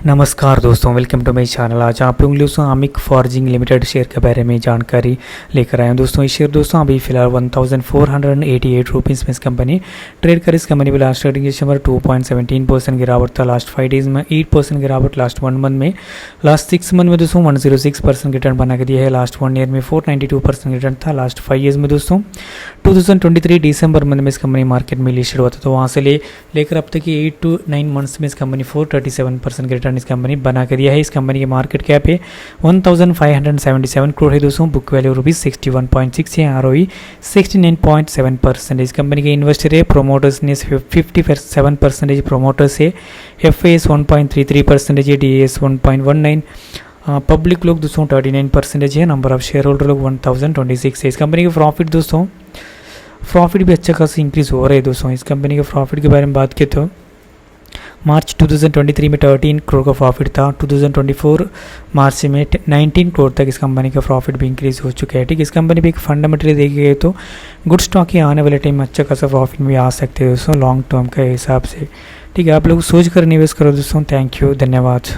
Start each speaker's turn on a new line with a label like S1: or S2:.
S1: नमस्कार दोस्तों, welcome to my channel. आज आप लोग दोस्तों आमिक फॉर्जिंग लिमिटेड शेयर के बारे में जानकारी लेकर आए हैं। दोस्तों ये शेयर दोस्तों अभी फिलहाल 1488 रुपीज़ में इस कंपनी ट्रेड कर। इस कंपनी में लास्ट ट्रेडिंग सेशन 2.17% गिरावट था। लास्ट 5 डेज में 8% गिरावट। लास्ट 1 मंथ में, लास्ट 6 मंथ में दोस्तों 106% रिटर्न बना के दिया है। लास्ट 1 ईयर में 492% रिटर्न था। लास्ट 5 ईयर्स में दोस्तों 2023 दिसंबर मंथ में इस कंपनी मार्केट में लिस्टेड हुआ था, तो वहाँ से लेकर अब तक की 8 to 9 मंथ्स में इस कंपनी 437% रिटर्न इस कंपनी बना के दिया है। इस कंपनी की मार्केट कैप है 1577 करोड़ है दोस्तों। बुक वैल्यू ₹61.6 है। ROE 69.7%। इस कंपनी के इन्वेस्टर है, प्रोमोटर्स ने 57% प्रोमोटर्स है। FAS 1.33% है। DAS 1.19। पब्लिक लोग दोस्तों 39% है। नंबर ऑफ शेयर होल्डर लोग 1026 है। इस कंपनी के प्रॉफिट दोस्तों प्रॉफिट भी अच्छा खासा इंक्रीज हो रहा है दोस्तों। इस कंपनी के प्रॉफिट के बारे में बात करें तो मार्च 2023 में 13 करोड़ का प्रॉफिट था। 2024 मार्च में 19 करोड़ तक इस कंपनी का प्रॉफिट भी इंक्रीज हो चुका है। ठीक है, इस कंपनी भी एक फंडामेंटली देखी गई तो गुड स्टॉक ही आने वाले टाइम में अच्छा खासा प्रॉफिट भी आ सकते हैं दोस्तों, लॉन्ग टर्म के हिसाब से। ठीक है, आप लोग सोच कर निवेश करो दोस्तों। थैंक यू, धन्यवाद।